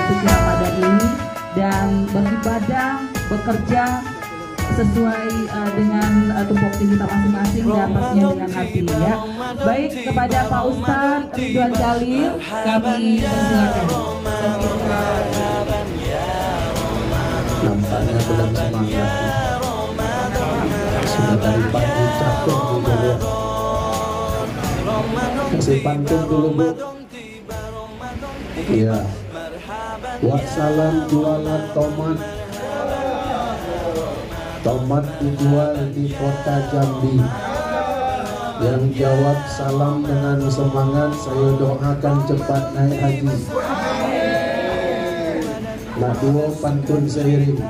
suci Ramadan ini dan beribadah, bekerja sesuai dengan tupoksi kita masing-masing dan pastinya dengan hati ya. Baik, kepada Pak Ustadz Ridwan Jalil kami persilakan. Nampaknya belum semangat. Sudah dari pagi capek juga ya. Kasih pantun dulu Bu. Iya. Wassalam jualan tomat. Tomat dijual di kota Jambi. Yang jawab salam dengan semangat, saya doakan cepat naik haji. Nah, dua pantun seiring.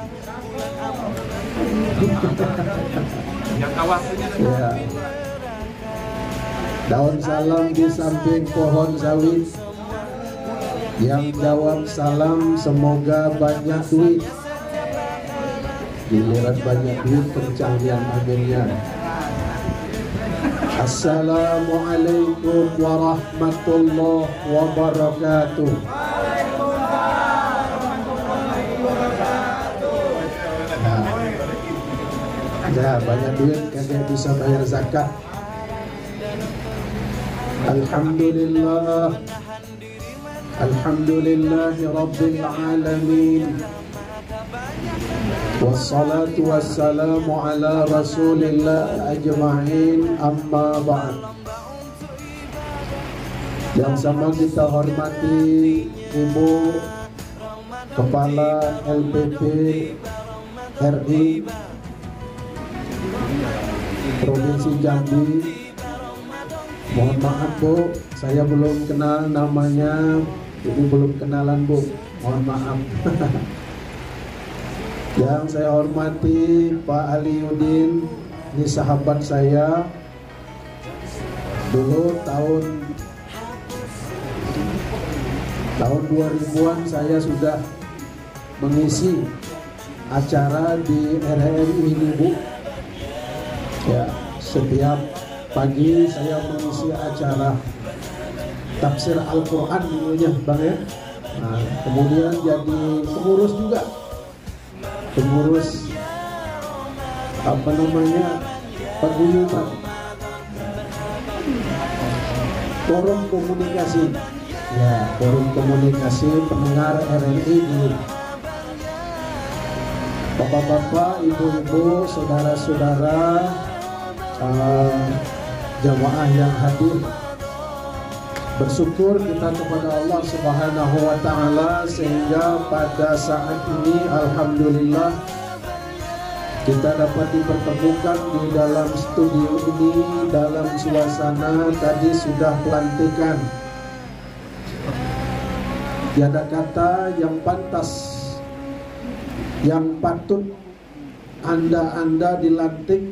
Ya. Daun salam di samping pohon sawit. Yang jawab salam semoga banyak duit. Giliran banyak duit kencangnya aminnya. Assalamualaikum warahmatullahi wabarakatuh. Ya, banyak duit kagak bisa bayar zakat. Alhamdulillah. Alhamdulillahi rabbil alamin. Wassalatu wassalamu ala rasulillah ajma'in, amma ba'd. Yang sama kita hormati Ibu Kepala LPP RI Provinsi Jambi. Mohon maaf Bu, saya belum kenal namanya. Ibu belum kenalan Bu, mohon maaf. Yang saya hormati Pak Aliuddin, ini sahabat saya. Dulu tahun 2000-an saya sudah mengisi acara di RRI ini Bu. Ya, setiap pagi saya mengisi acara tafsir Al-Quran dulunya Bang ya. Nah, kemudian jadi pengurus juga. Pengurus paguyuban, forum komunikasi ya, forum komunikasi pendengar RRI dulu. Bapak-bapak, ibu-ibu, saudara-saudara, jamaah yang hadir, bersyukur kita kepada Allah Subhanahu wa Ta'ala sehingga pada saat ini alhamdulillah kita dapat dipertemukan di dalam studio ini dalam suasana tadi sudah pelantikan. Tiada kata yang pantas, yang patut anda dilantik,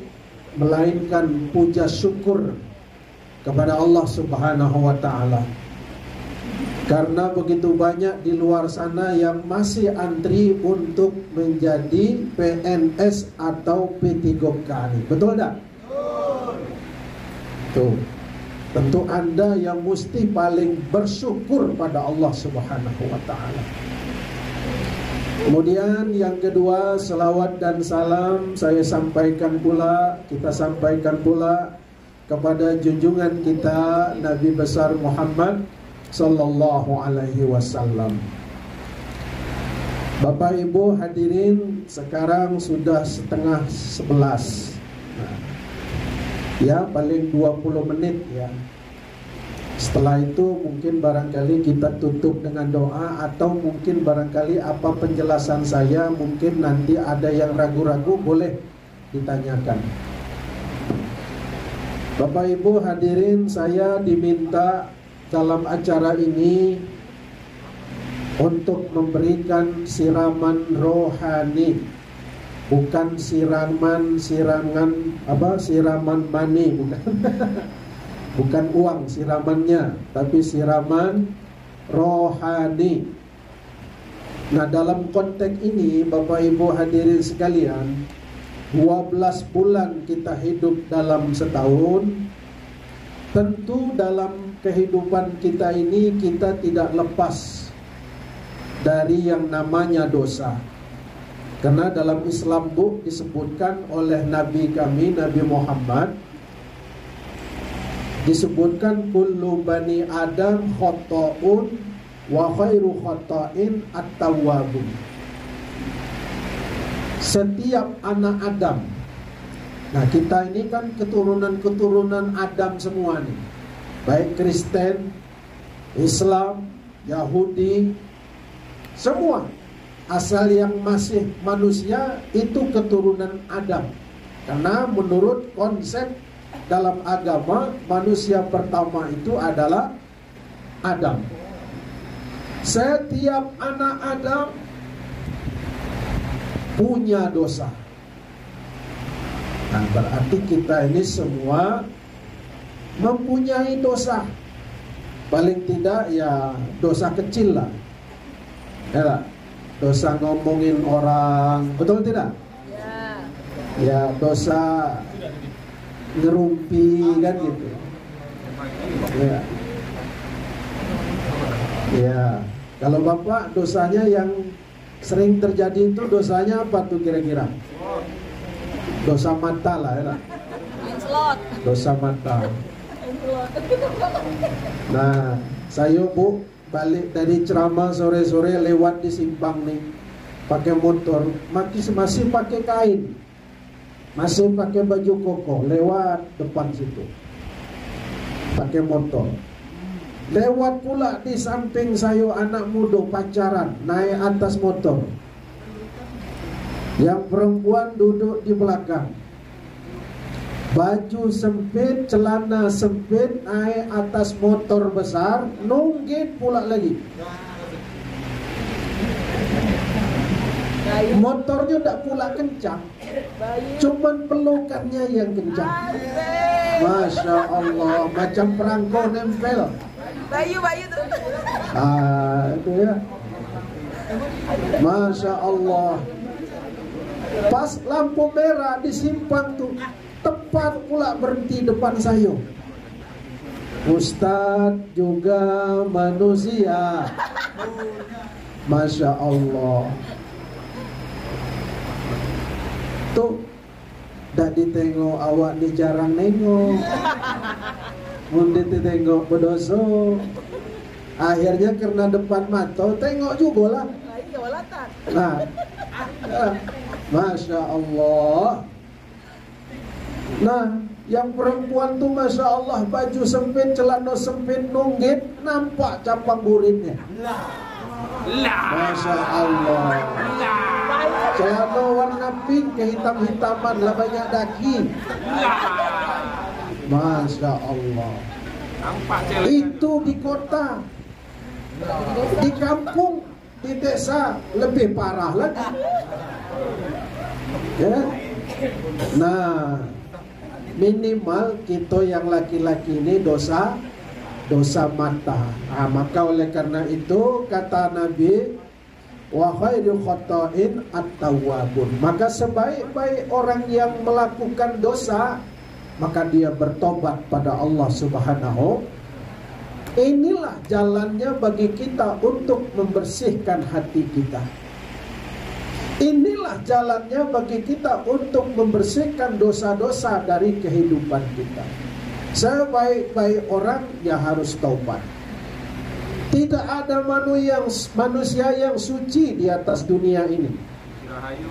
melainkan puja syukur kepada Allah Subhanahu wa Ta'ala. Karena begitu banyak di luar sana yang masih antri untuk menjadi PNS atau P3K. Betul tak? Tuh. Tentu Anda yang mesti paling bersyukur pada Allah Subhanahu wa Ta'ala. Kemudian yang kedua, selawat dan salam saya sampaikan pula, kita sampaikan pula kepada junjungan kita Nabi besar Muhammad sallallahu alaihi wasallam. Bapak Ibu hadirin, sekarang sudah 10:30. Nah, ya paling 20 menit ya. Setelah itu mungkin barangkali kita tutup dengan doa, atau mungkin barangkali apa penjelasan saya mungkin nanti ada yang ragu-ragu boleh ditanyakan. Bapak Ibu hadirin, saya diminta dalam acara ini untuk memberikan siraman rohani, bukan siraman mani, bukan. Bukan uang siramannya, tapi siraman rohani. Nah, dalam konteks ini Bapak Ibu hadirin sekalian, 12 bulan kita hidup dalam setahun. Tentu dalam kehidupan kita ini kita tidak lepas dari yang namanya dosa. Karena dalam Islam disebutkan oleh Nabi kami, Nabi Muhammad, disebutkan kullu bani Adam khata'un wa khairu khata'in at-tawwabun. Setiap anak Adam. Nah, kita ini kan keturunan Adam semua nih. Baik Kristen, Islam, Yahudi, semua asal yang masih manusia itu keturunan Adam. Karena menurut konsep dalam agama, manusia pertama itu adalah Adam. Setiap anak Adam punya dosa. Nah, berarti kita ini semua mempunyai dosa. Paling tidak ya dosa kecil lah. Ya, dosa ngomongin orang, betul tidak? Ya, dosa ngerumpi kan gitu. Ya. Ya, kalau Bapak dosanya yang sering terjadi itu dosanya apa tuh kira-kira? Dosa mata lah ya. Dosa mata. Nah, saya Bu balik dari ceramah sore-sore lewat di simpang nih, pakai motor, masih pakai kain, masih pakai baju koko, lewat depan situ, pakai motor. Lewat pula di samping saya anak muda pacaran, naik atas motor. Yang perempuan duduk di belakang. Baju sempit, celana sempit, naik atas motor besar, nunggit pula lagi. Motornya tidak pula kencang, cuman pelukannya yang kencang. Masya Allah, macam perangko nempel. Bayu tuh. Itu ya. Masya Allah. Pas lampu merah di simpang tuh, tepat pula berhenti depan saya. Ustadz juga manusia. Masya Allah. Tuh, dah ditengok awak ni jarang nengok. Mungkin ditengok berdosa. Akhirnya karena depan mata, tengok juga lah. Nah, Masya Allah. Nah, yang perempuan tuh Masya Allah, baju sempit, celana sempit, nunggit, nampak capang buritnya. Masya Allah. Celana warna pink, kehitam-hitaman, lah banyak daging. Masya Allah. Itu di kota. Di kampung, di desa lebih parah lagi. Ya. Nah, minimal kita yang laki-laki ini dosa mata. Maka oleh karena itu kata Nabi, wa khairul khata'in at-tawwabun. Maka sebaik-baik orang yang melakukan dosa, maka dia bertobat pada Allah Subhanahu. Inilah jalannya bagi kita untuk membersihkan hati kita. Inilah jalannya bagi kita untuk membersihkan dosa-dosa dari kehidupan kita. Sebaik-baik orang ya harus taubat. Tidak ada manusia yang suci di atas dunia ini.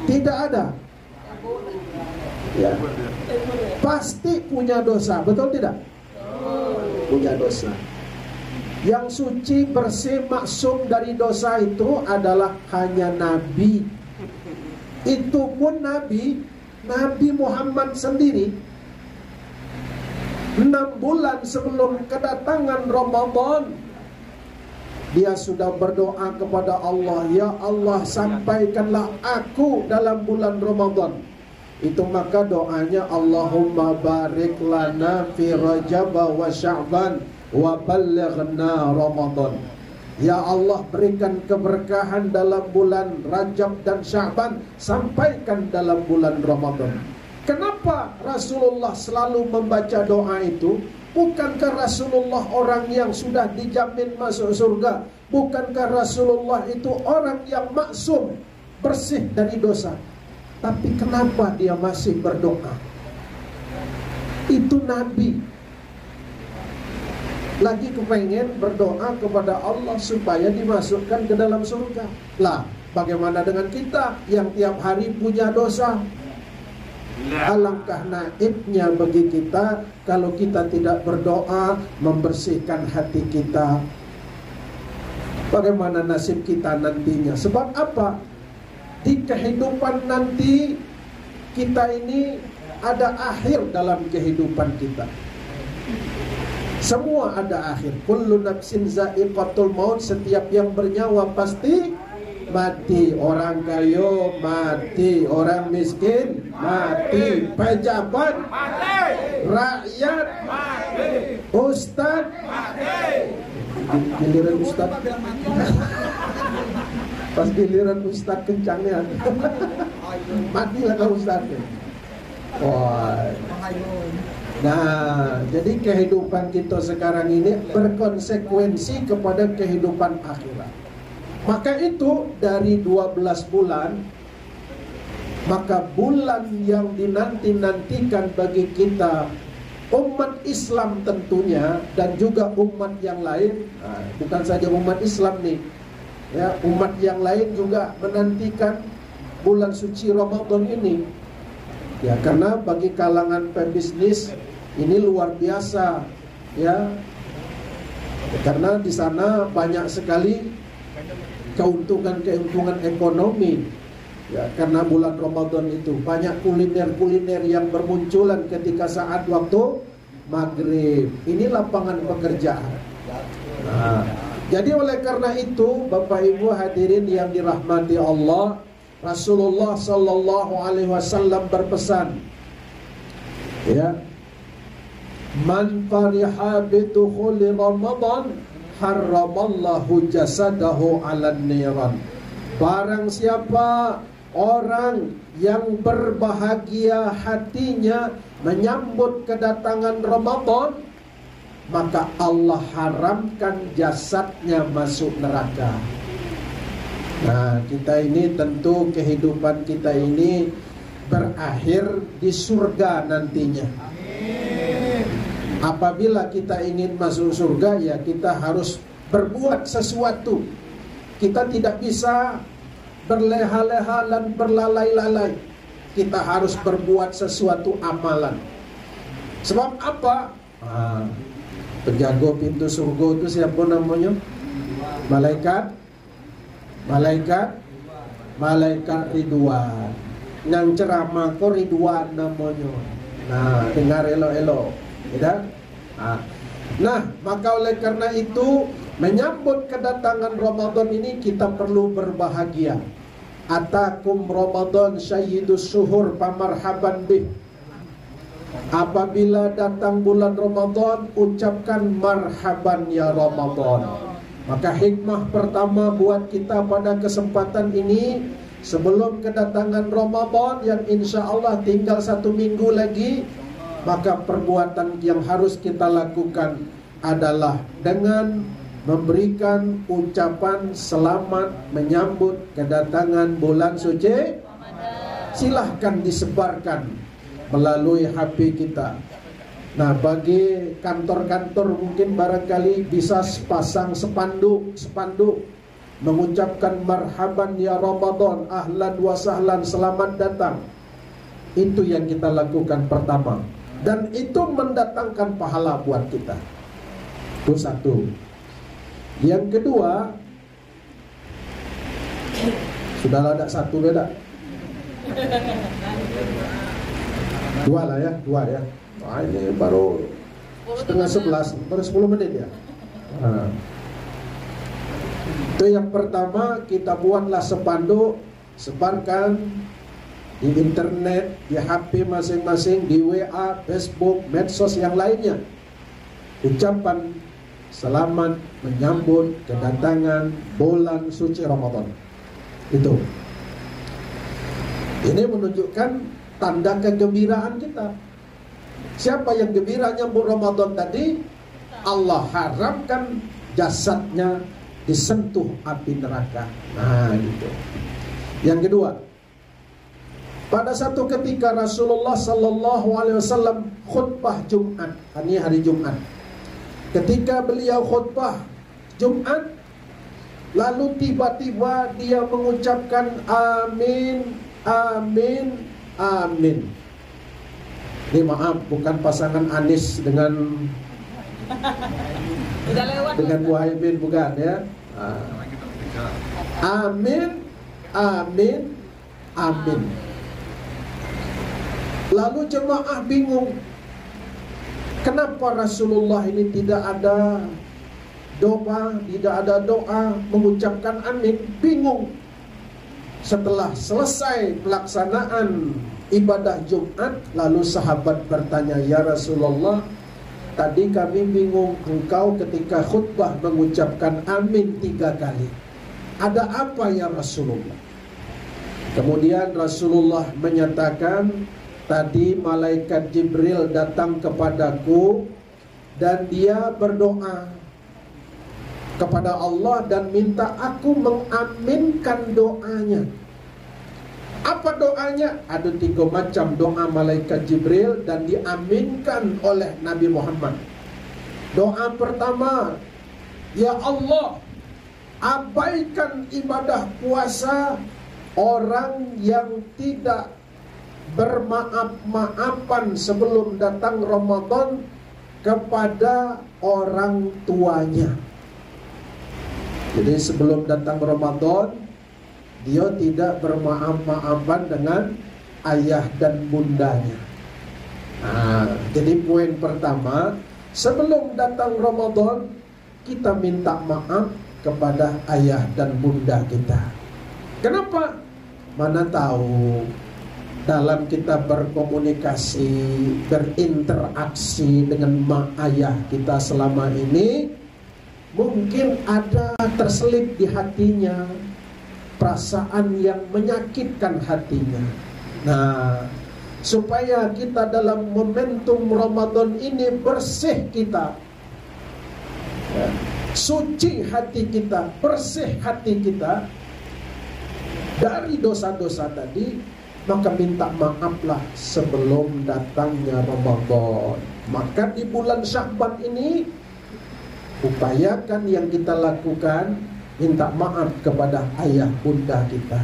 Tidak ada. Ya. Pasti punya dosa, betul tidak? Punya dosa. Yang suci, bersih, maksum dari dosa itu adalah hanya Nabi. Itu pun Nabi Muhammad sendiri 6 bulan sebelum kedatangan Ramadan, dia sudah berdoa kepada Allah, ya Allah sampaikanlah aku dalam bulan Ramadan. Itu maka doanya, Allahumma barik lana fi Rajab wa Sya'ban wa ballighna Ramadan. Ya Allah, berikan keberkahan dalam bulan Rajab dan Sya'ban, sampaikan dalam bulan Ramadan. Kenapa Rasulullah selalu membaca doa itu? Bukankah Rasulullah orang yang sudah dijamin masuk surga? Bukankah Rasulullah itu orang yang maksum, bersih dari dosa? Tapi kenapa dia masih berdoa? Itu Nabi. Lagi kepengen berdoa kepada Allah supaya dimasukkan ke dalam surga. Lah, bagaimana dengan kita yang tiap hari punya dosa? Alangkah naibnya bagi kita kalau kita tidak berdoa membersihkan hati kita. Bagaimana nasib kita nantinya? Sebab apa? Di kehidupan nanti kita ini ada akhir dalam kehidupan kita. Semua ada akhir. Kullu nafsin za'iqatul maut. Setiap yang bernyawa pasti mati. Orang kaya mati, orang miskin mati, pejabat mati, rakyat mati, ustaz mati. Giliran ustaz pas giliran ustaz kencangnya matilah kau ustaz. Wah. Nah, jadi kehidupan kita sekarang ini berkonsekuensi kepada kehidupan akhirat. Maka itu dari 12 bulan, maka bulan yang dinanti-nantikan bagi kita umat Islam tentunya, dan juga umat yang lain, bukan saja umat Islam nih ya, umat yang lain juga menantikan bulan suci Ramadan ini ya, karena bagi kalangan pebisnis ini luar biasa ya, karena di sana banyak sekali keuntungan ekonomi ya, karena bulan Ramadan itu banyak kuliner-kuliner yang bermunculan ketika saat waktu maghrib. Ini lapangan pekerjaan. Nah, jadi oleh karena itu Bapak Ibu hadirin yang dirahmati Allah, Rasulullah Sallallahu Alaihi Wasallam berpesan ya, man fariha bidukhuli Ramadan harramallahu jasadahu 'alan niran. Barang siapa orang yang berbahagia hatinya menyambut kedatangan Ramadan, maka Allah haramkan jasadnya masuk neraka. Nah, kita ini tentu kehidupan kita ini berakhir di surga nantinya. Apabila kita ingin masuk surga, ya kita harus berbuat sesuatu. Kita tidak bisa berleha-leha dan berlalai-lalai. Kita harus berbuat sesuatu amalan. Sebab apa? Penjaga pintu surga itu siapa namanya? Malaikat Ridwan. Yang ceramah kok Ridwan namanya. Nah, dengar elok-elok. Ya? Nah, maka oleh karena itu menyambut kedatangan Ramadan ini kita perlu berbahagia. Atakum Ramadan sayyidus syuhur pamarhaban bih. Apabila datang bulan Ramadan, ucapkan marhaban ya Ramadan. Maka hikmah pertama buat kita pada kesempatan ini, sebelum kedatangan Ramadan yang insya Allah tinggal 1 minggu lagi, maka perbuatan yang harus kita lakukan adalah dengan memberikan ucapan selamat menyambut kedatangan bulan suci. Silahkan disebarkan melalui HP kita. Nah, bagi kantor-kantor mungkin barangkali bisa pasang spanduk mengucapkan marhaban ya Ramadan, ahlan wa sahlan, selamat datang. Itu yang kita lakukan pertama. Dan itu mendatangkan pahala buat kita. Itu satu. Yang kedua, sudah ada satu beda. Dua lah ya, dua ya. Nah, ini baru setengah 11, baru 10 menit ya. Nah. Itu yang pertama, kita buatlah spanduk, sebarkan di internet, di HP masing-masing, di WA, Facebook, medsos yang lainnya. Ucapan selamat menyambut kedatangan bulan suci Ramadan. Itu. Ini menunjukkan tanda kegembiraan kita. Siapa yang gembira nyambut Ramadan tadi? Allah haramkan jasadnya disentuh api neraka. Nah, gitu. Yang kedua, pada satu ketika Rasulullah Sallallahu Alaihi Wasallam khutbah Jumat, ini hari Jumat. Ketika beliau khutbah Jumat, lalu tiba-tiba dia mengucapkan amin, amin, amin. Ini maaf, bukan pasangan Anies dengan Muhaimin, bukan ya. Amin, amin, amin. Lalu jemaah bingung, kenapa Rasulullah ini tidak ada doa mengucapkan amin? Bingung. Setelah selesai pelaksanaan ibadah Jumat, lalu sahabat bertanya, ya Rasulullah, tadi kami bingung, engkau ketika khutbah mengucapkan amin 3 kali. Ada apa ya Rasulullah? Kemudian Rasulullah menyatakan, tadi malaikat Jibril datang kepadaku dan dia berdoa kepada Allah dan minta aku mengaminkan doanya. Apa doanya? Ada 3 macam doa malaikat Jibril dan diaminkan oleh Nabi Muhammad. Doa pertama, ya Allah, abaikan ibadah puasa orang yang tidak bermaaf-maafan sebelum datang Ramadan kepada orang tuanya. Jadi sebelum datang Ramadan, dia tidak bermaaf-maafan dengan ayah dan bundanya. Jadi poin pertama, sebelum datang Ramadan, kita minta maaf kepada ayah dan bunda kita. Kenapa? Mana tahu dalam kita berkomunikasi, berinteraksi dengan mak ayah kita selama ini, mungkin ada terselip di hatinya perasaan yang menyakitkan hatinya. Nah, supaya kita dalam momentum Ramadan ini bersih kita, ya, suci hati kita, bersih hati kita dari dosa-dosa tadi, maka minta maaflah sebelum datangnya Ramadan. Maka di bulan Sya'ban ini, upayakan yang kita lakukan, minta maaf kepada ayah bunda kita.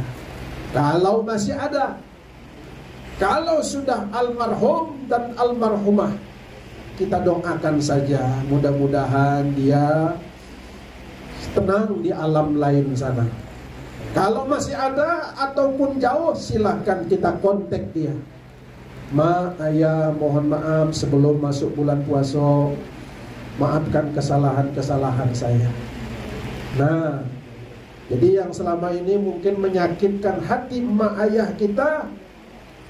Kalau masih ada, kalau sudah almarhum dan almarhumah, kita doakan saja, mudah-mudahan dia tenang di alam lain sana. Kalau masih ada ataupun jauh, silahkan kita kontak dia. Ma, ayah, mohon maaf sebelum masuk bulan puasa, maafkan kesalahan-kesalahan saya. Nah, jadi yang selama ini mungkin menyakitkan hati emak ayah kita,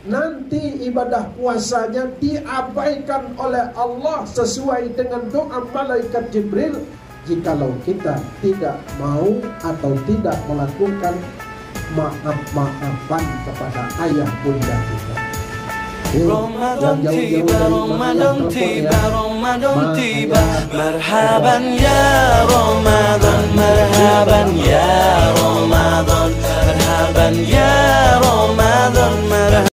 nanti ibadah puasanya diabaikan oleh Allah sesuai dengan doa malaikat Jibril, jikalau kita tidak mau atau tidak melakukan maaf-maafan kepada ayah bunda kita. Ramadan tiba, Ramadan tiba, Ramadan tiba. Marhaban ya Ramadan, marhaban ya Ramadan, marhaban ya Ramadan, marhaban.